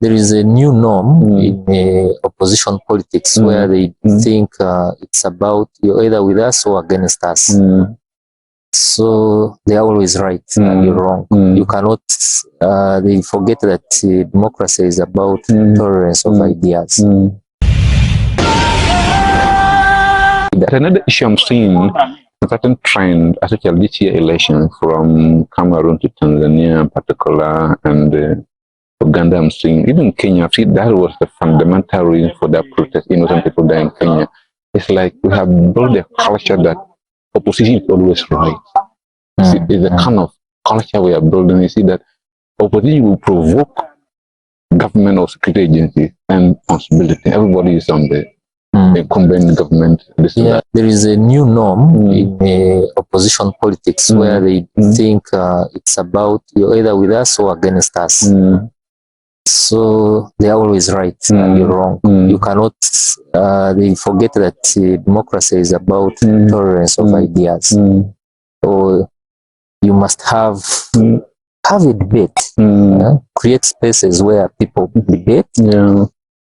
there is a new norm in opposition politics where they think it's about you're either with us or against us. So they're always right and you're wrong. You cannot, they forget that democracy is about tolerance of ideas. Another issue I'm seeing, a certain trend, especially this year election from Cameroon to Tanzania in particular, and Uganda I'm seeing, even Kenya, I see that was the fundamental reason for that protest. Innocent people die in Kenya. It's like we have built a culture that opposition is always right. It's the kind of culture we are building. You see that opposition will provoke government or security agencies and responsibility. Everybody is on the incumbent government. There is a new norm in opposition politics where they think it's about you're either with us or against us. So they're always right and you're wrong. You cannot, they forget that democracy is about tolerance of ideas. So you must have a debate, create spaces where people debate,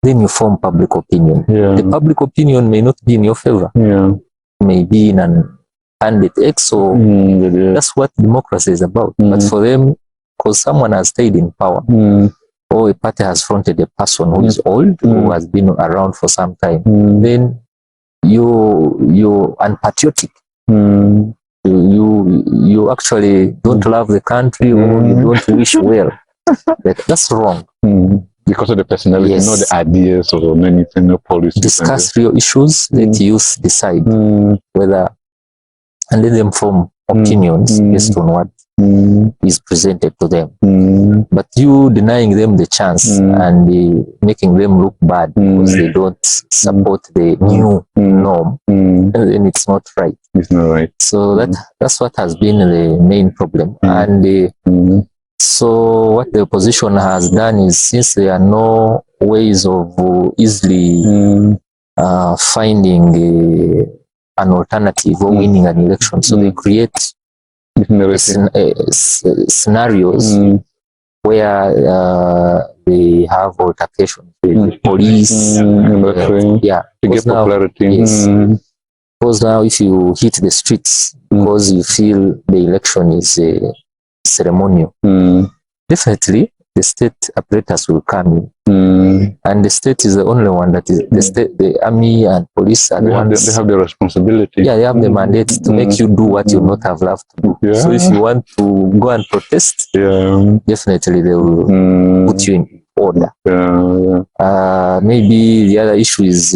then you form public opinion. The public opinion may not be in your favor, may be in an candidate X, so that's what democracy is about. But for them, because someone has stayed in power, or a party has fronted a person who is old, who has been around for some time, then you're unpatriotic. You actually don't love the country, or you don't wish well. That's wrong. Because of the personality, not the ideas or many policies. Discuss real issues, let youth decide whether, and let them form opinions based on what is presented to them. But you denying them the chance and making them look bad because they don't support the new norm, then it's not right. It's not right. So that's what has been the main problem. And so what the opposition has done is, since there are no ways of easily finding an alternative or winning an election, so they create scenarios where they have altercations with the police, to get popularity. Because now if you hit the streets because you feel the election is ceremonial, definitely the state apparatus will come in, and the state is the only one that is the state, the army and police are they have the responsibility. They have the mandate to make you do what you not have loved to do. So if you want to go and protest, definitely they will put you in order. Maybe the other issue is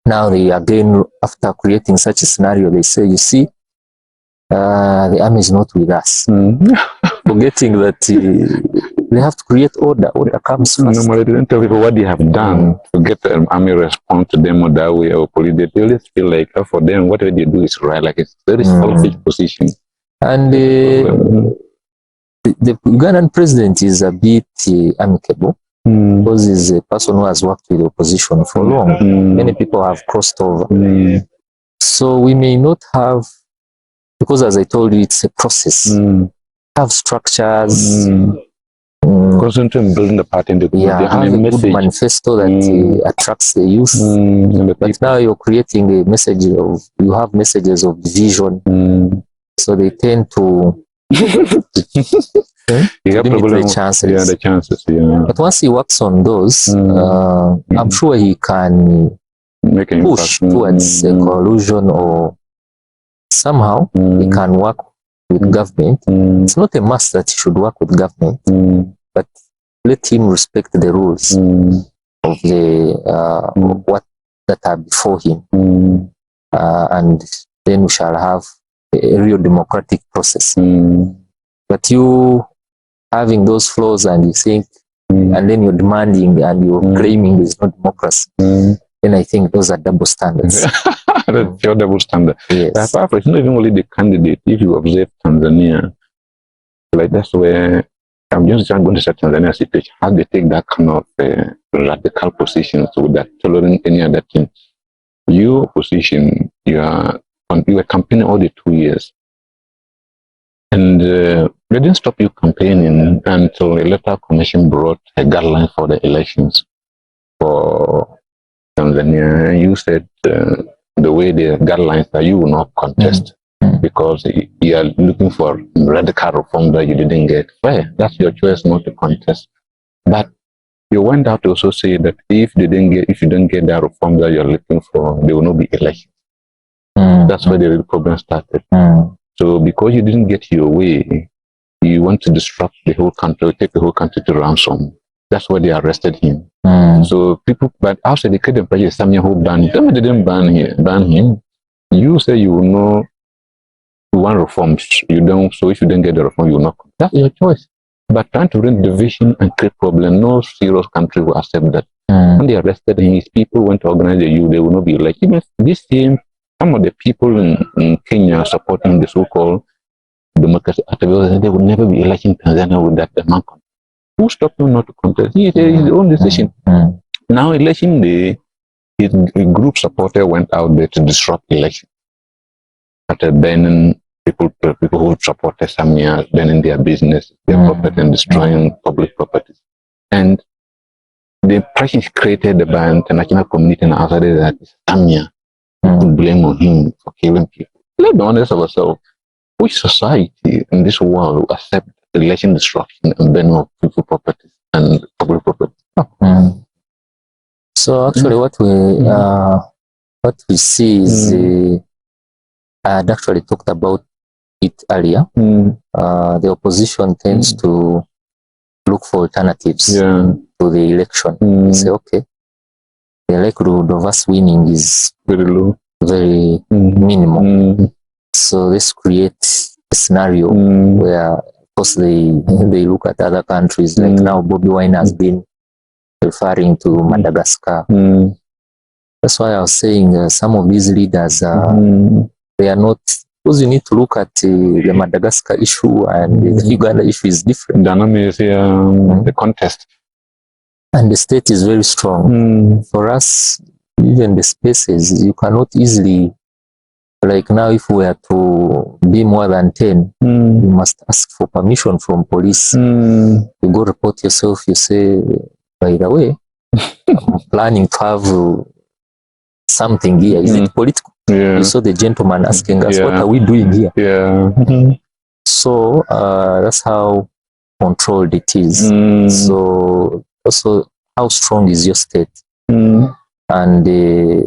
now they again, after creating such a scenario, they say, you see, the army is not with us, forgetting that they have to create order. Order comes first. Normally, they don't tell people what they have done to get the army respond to them or that way, or police. They always feel like for them, whatever they do is right. Like it's very selfish position. And the Ugandan president is a bit amicable. Because he's a person who has worked with the opposition for long. Many people have crossed over. So we may not have, because as I told you, it's a process. Have structures. Concentrate building the party and they have a good manifesto that attracts the youth. But now you're creating a message of, you have messages of division. So they tend to limit the chances. The chances. But once he works on those, I'm sure he can push towards a collusion, or somehow he can work with government. It's not a must that he should work with government, but let him respect the rules of the what that are before him, and then we shall have a real democratic process. But you having those flaws and you think, and then you're demanding and you're claiming there's no democracy, then I think those are double standards. That's your double standard. Yes. Apart from, it's not even only the candidate. If you observe Tanzania, like that's where I'm just going to say Tanzania situation, how they take that kind of radical position, so that tolerant any other thing. Your position, you are campaigning all the 2 years. And they didn't stop you campaigning until the electoral commission brought a guideline for the elections for Tanzania. And you said the way the guidelines are, you will not contest because you are looking for radical reform that you didn't get. Fair, that's your choice not to contest. But you went out to also say that if you didn't get that reform that you're looking for, there will not be elections. That's where the real problem started. So because you didn't get your way, you want to disrupt the whole country, take the whole country to ransom. That's why they arrested him. So people, but outside the Kingdom President Samuel who banned him, they didn't ban him. You say you will know you want reforms, you don't. So if you don't get the reform, you will not. That's your choice. But trying to bring division and create problem, no serious country will accept that. When they arrested him, his people went to organize the youth. They will not be like even this team. Some of the people in Kenya supporting the so-called democracy activism, they would never be electing Tanzania with that man. Who stopped him not to contest? He had his own decision. Now election day, a group supporter went out there to disrupt election. Started banning people who supported Samia, banning their business, their property, and destroying public properties. And the impression created by the international community and outside that Samia to blame on him for killing people. Let's be honest of ourselves. Which society in this world will accept election destruction and burning of people properties and public property? So actually, what we see is I had actually talked about it earlier. The opposition tends to look for alternatives to the election. They say, okay, the likelihood of us winning is very low, very minimal. So this creates a scenario where, of course, they look at other countries. Like now, Bobby Wine has been referring to Madagascar. That's why I was saying some of these leaders, they are not, because you need to look at the Madagascar issue and the Uganda issue is different. Dynamics, the contest. And the state is very strong. For us, even the spaces, you cannot easily, like now if we are to be more than 10, you must ask for permission from police. You go report yourself, you say, by the way, I'm planning to have something here. Is it political? You saw the gentleman asking us, what are we doing here? So that's how controlled it is. So also, how strong is your state? And there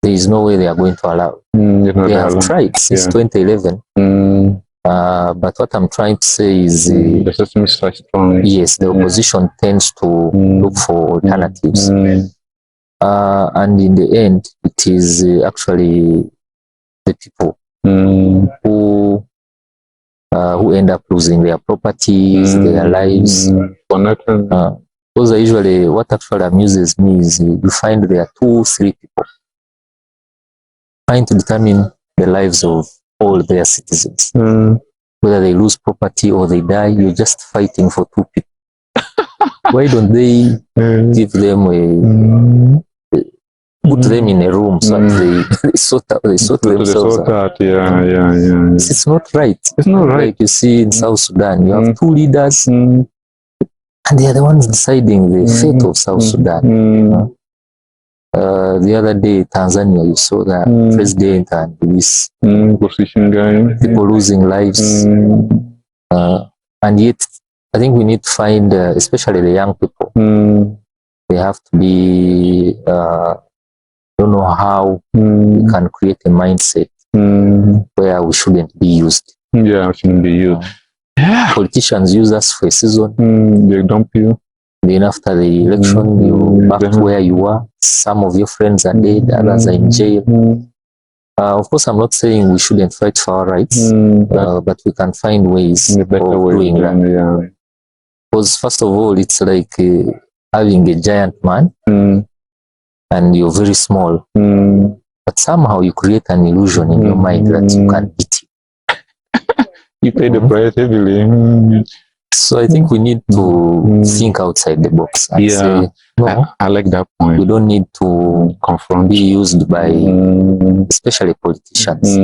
is no way they are going to allow. They have tried since 2011. But what I'm trying to say is the system is so strong. Yes, the opposition tends to look for alternatives. And in the end, it is actually the people who end up losing their properties, their lives. Those are usually what actually amuses me is you find there are 2-3 people trying to determine the lives of all their citizens. Whether they lose property or they die, you're just fighting for 2 people. Why don't they give them put them in a room so that they sort themselves out? It's not right. It's not right. Like you see in South Sudan, you have 2 leaders and they are the ones deciding the fate of South Sudan. The other day, Tanzania, you saw that president and this position guy, people losing lives. And yet, I think we need to find, especially the young people, they have to be, I don't know how we can create a mindset where we shouldn't be used. Yeah, we shouldn't be used. Politicians use us for a season. They dump you. Then after the election, you're back to where you were. Some of your friends are dead, others are in jail. Of course, I'm not saying we shouldn't fight for our rights, but we can find ways of doing that. Because first of all, it's like having a giant man and you're very small. But somehow you create an illusion in your mind that you can beat him. You pay the price heavily. So I think we need to think outside the box and say, no, I like that point. We don't need to confront, be used by especially politicians.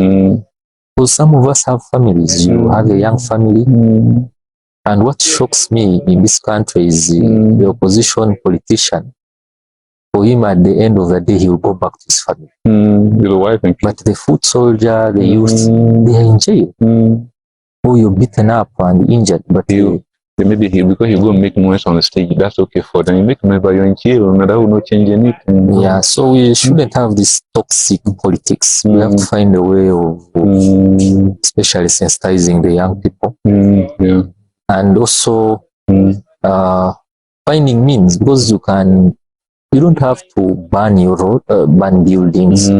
Because some of us have families. You have a young family. And what shocks me in this country is the opposition politician. For him, at the end of the day, he will go back to his family. But the foot soldier, the youth, they are in jail. Or you're beaten up and injured. But maybe because you go make noise on the stage, that's okay for them. You make noise, but you're in jail, and that will not change anything. Yeah, so we shouldn't have this toxic politics. We have to find a way of especially sensitizing the young people. And also finding means, because you don't have to burn your road, burn buildings,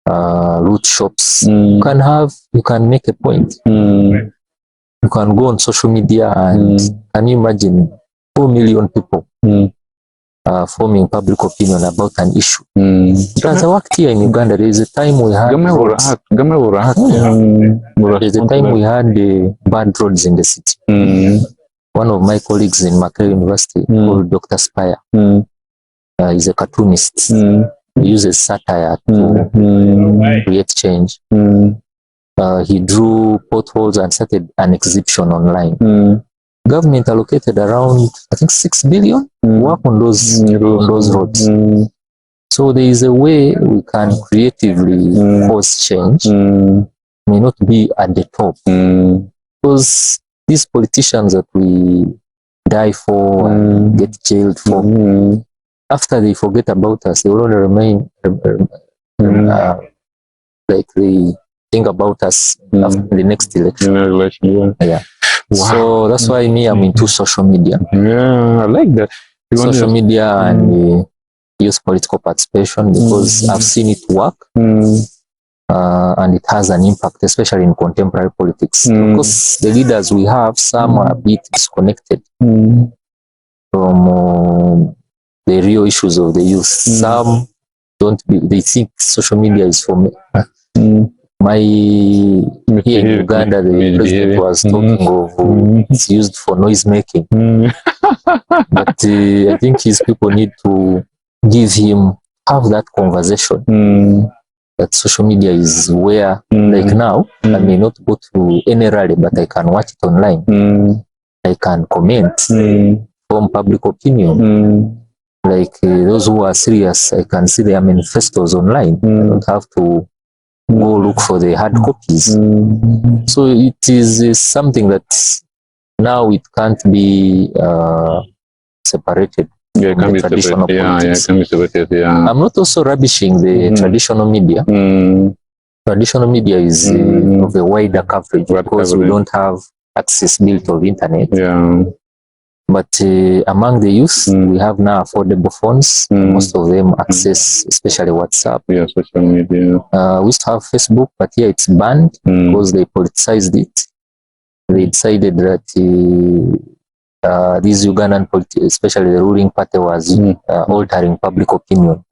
loot shops. You can make a point. You can go on social media and can you imagine 4 million people forming public opinion about an issue. Because I worked here in Uganda, there is a time we had bad roads in the city. One of my colleagues in Makerere University called Dr. Spire is a cartoonist. He uses satire to create change. He drew potholes and started an exhibition online. Government allocated around, I think, 6 billion to work on those roads. So there is a way we can creatively force change. May not be at the top. Because these politicians that we die for and get jailed for, after they forget about us, they will only remain like they think about us after the next election. Yeah. Wow. So that's why I'm into social media. Yeah, I like that. Social media and youth political participation, because I've seen it work. And it has an impact, especially in contemporary politics. Because the leaders we have, some are a bit disconnected from the real issues of the youth. Some they think social media is for me. Here in Uganda, the president was talking of it's used for noise making. But I think his people need to have that conversation. That social media is where, like now, I may not go to any rally, but I can watch it online. I can comment, form public opinion. Like those who are serious, I can see their manifestos online. I don't have to go look for the hard copies. So it is something that now it can't be separated. Yeah, it can be traditional politics. Can be separated, I'm not also rubbishing the traditional media. Traditional media is of a wider coverage because we don't have accessibility of internet. But among the youth, we have now affordable phones. Most of them access, especially WhatsApp. Social media. We used to have Facebook, but here it's banned because they politicized it. They decided that these Ugandan politics, especially the ruling party, was altering public opinion.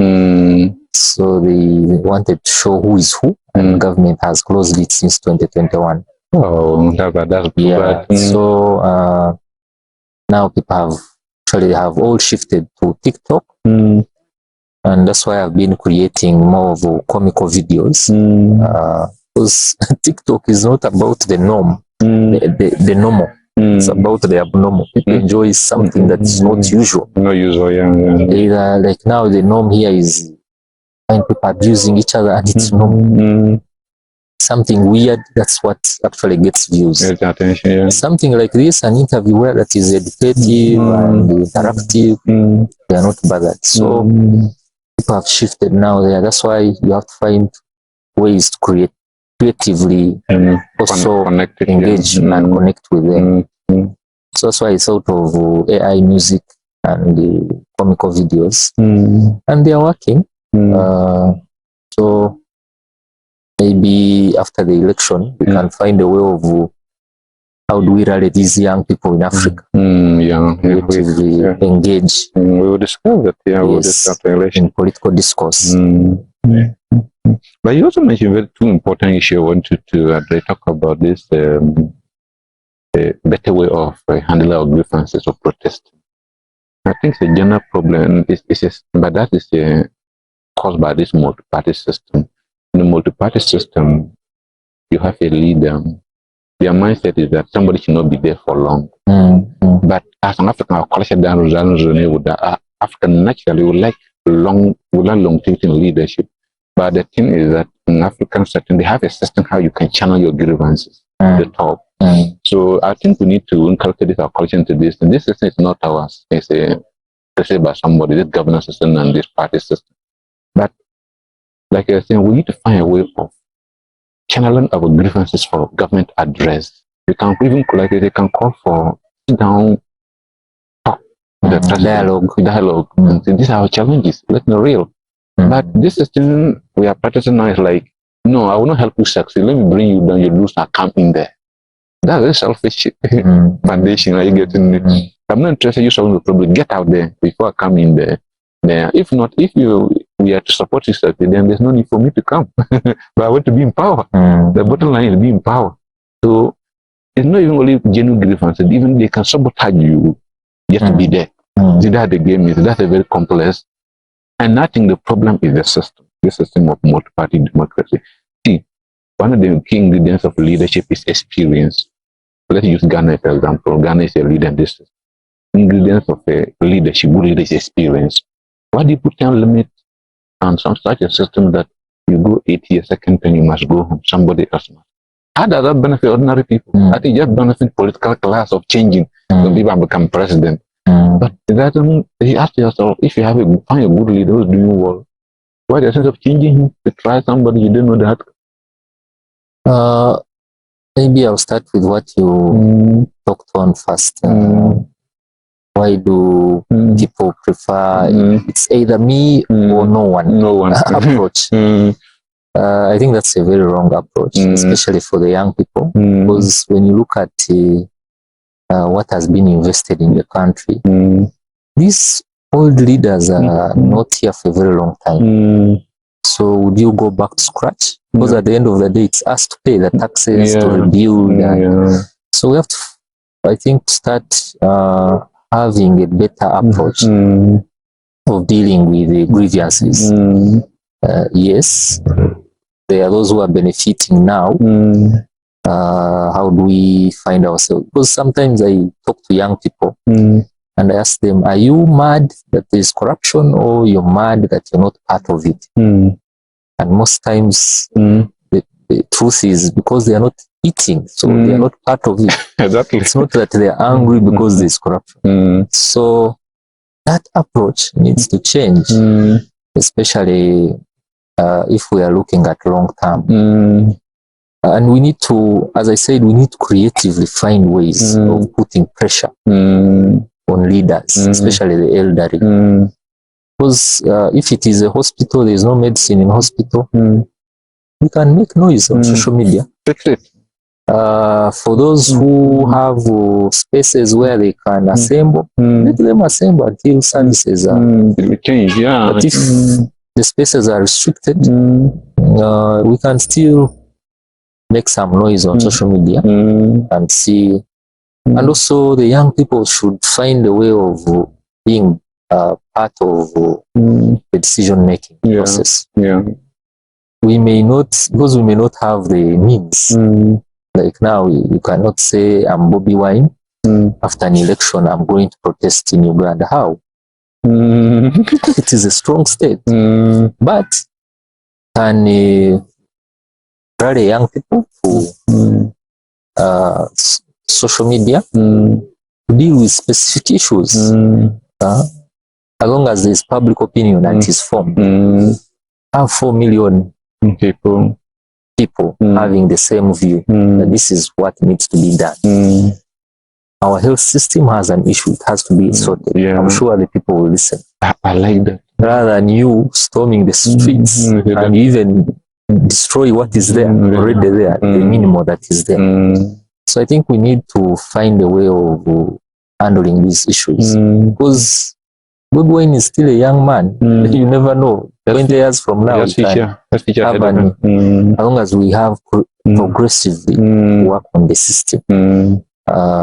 So they wanted to show who is who, and government has closed it since 2021. Oh, that's bad. So now people have all shifted to TikTok, and that's why I've been creating more of comical videos. Because TikTok is not about the norm, the normal. It's about the abnormal. People enjoy something that's not usual. Not usual, Either like now the norm here is when people abusing each other, and it's normal. Something weird, that's what actually gets views. Attention, Something like this, an interview where that is educative and interactive, they are not bothered. So people have shifted now there. That's why you have to find ways to creatively also engage and connect with them. So that's why I thought of AI music and comical videos, and they are working. So maybe after the election, we can find a way of how do we rally these young people in Africa creatively engage. We will discuss that. We'll discuss the election in political discourse. But you also mentioned two important issues I wanted to talk about this. A better way of handling our grievances or protesting. I think it's a general problem, but that is caused by this multi-party system. In the multi-party system, you have a leader, their mindset is that somebody should not be there for long. But as an African, our culture with African naturally would like longevity in leadership. But the thing is that in African setting, they have a system how you can channel your grievances to the top. So I think we need to inculcate our culture into this. And this system is not ours. It's say by somebody, this governance system and this party system. But like I was saying, we need to find a way of channeling our grievances for government address. We can even they can call for sit down talk the dialogue. And these are our challenges. Let's be real. But this system we are practicing now is like, no, I will not help you succeed. Let me bring you down. You lose. I come in there. That's a selfish foundation. Are you getting it? I'm not interested in you solving the problem. Get out there before I come in there. If not, if we are to support yourself, then there's no need for me to come. But I want to be in power. The bottom line is be in power. So it's not even only genuine grievance. Even they can sabotage you just to be there. See, that's the game is. That's a very complex. And I think the problem is the system of multi-party democracy. See, one of the key ingredients of leadership is experience. Let's use Ghana as an example. Ghana is a leader in this system. Ingredients of a leadership, good leadership experience. Why do you put down limit on some such a system that you go 8 years, second time you must go home, somebody else must? How does that benefit ordinary people? I think just benefit political class of changing so people become president. But it doesn't, you ask yourself, if you find a good leader who's doing well, why the sense of changing him to try somebody you didn't know that? Maybe I'll start with what you talked on first. Why do people prefer it's either me or no one approach? I think that's a very wrong approach, especially for the young people, because when you look at what has been invested in the country, these old leaders are not here for a very long time. So would you go back to scratch? Because at the end of the day, it's us to pay the taxes, to rebuild. So we have to, I think, start having a better approach of dealing with the grievances. Yes, there are those who are benefiting now. How do we find ourselves? Because sometimes I talk to young people and I ask them, are you mad that there's corruption, or you're mad that you're not part of it? And most times the truth is because they are not eating, so they are not part of it. Exactly. It's not that they are angry because there's corruption. So that approach needs to change, especially if we are looking at long term. And we need to, as I said, we need to creatively find ways of putting pressure on leaders, especially the elderly. Because if it is a hospital, there is no medicine in hospital, we can make noise on social media. Fix it. For those who have spaces where they can assemble, let them assemble until services are change. But if the spaces are restricted, we can still make some noise on social media and see. And also the young people should find a way of being part of the decision-making process. We may not, because we may not have the means. Like now, you cannot say, I'm Bobby Wine. After an election, I'm going to protest in Uganda. How? It is a strong state. But can rally young people to social media to deal with specific issues? As long as there's public opinion and it is formed, have 4 million people having the same view that this is what needs to be done. Our health system has an issue, it has to be sorted. I'm sure the people will listen. I like that. Rather than you storming the streets and even destroy what is there already there, the minimum that is there. So I think we need to find a way of handling these issues, because Bobi Wine is still a young man. You never know. 20 years from now, as long as we have progressively work on the system,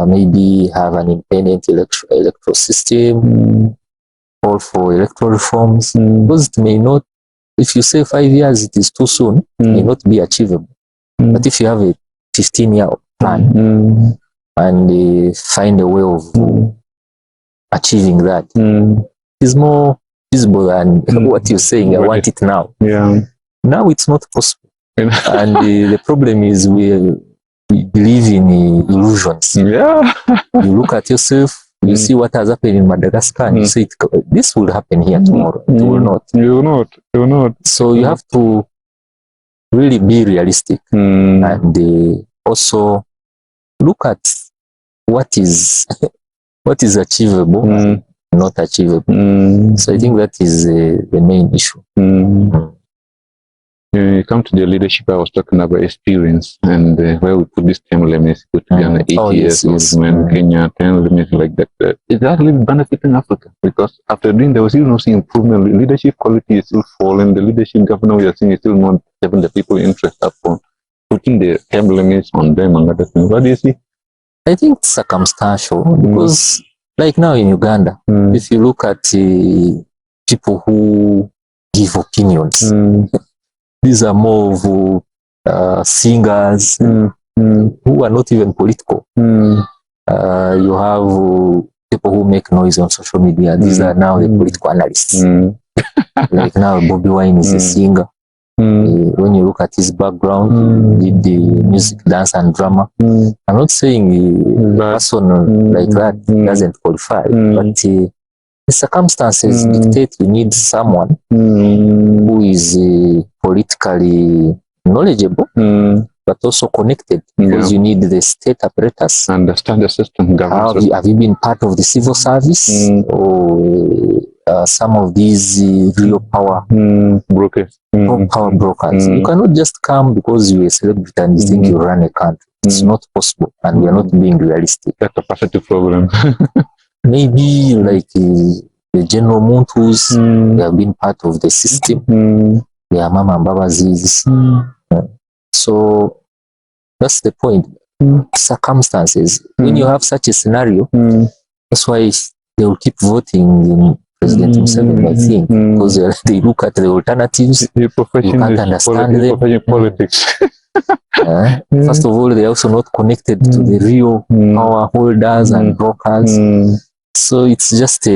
maybe have an independent electoral system, call for electoral reforms, because it may not, if you say 5 years, it is too soon, it may not be achievable. But if you have a 15-year plan and find a way of achieving that, it's more feasible than what you're saying. I want it now. Now it's not possible. And the problem is we believe in illusions. You look at yourself, you see what has happened in Madagascar, and you say, this will happen here tomorrow. It will not. It will not. So you have to really be realistic and also look at what is achievable and not achievable. So I think that is the main issue. When you come to the leadership, I was talking about experience and where we put this term limits, put Ghana 8 years, movement, Kenya 10 limits like that. Is that really benefiting Africa? Because after doing, there was still no seeing improvement. Leadership quality is still falling. The leadership governor we are seeing is still not having the people interest upon putting the term limits on them and other things. What do you see? I think it's circumstantial because, like now in Uganda, if you look at people who give opinions, these are more of singers who are not even political. You have people who make noise on social media. These are now the political analysts. Like now, Bobby Wine is a singer. When you look at his background, did the music, dance, and drama. I'm not saying a person like that doesn't qualify, but the circumstances dictate you need someone who is politically knowledgeable, but also connected, because you need the state apparatus. Understand the system. Have you been part of the civil service or some of these real power brokers? Power brokers. You cannot just come because you're a celebrity and you think you run a country. It's not possible, and we are not being realistic. That's a capacity problem. Maybe like the General Montus, they have been part of the system. They are Mama and Babazi's. So that's the point. Circumstances. When you have such a scenario, that's why they will keep voting in President Museveni, I think, because they look at the alternatives. You can't understand them. Politics. First of all, they are also not connected to the real power holders and brokers. So it's just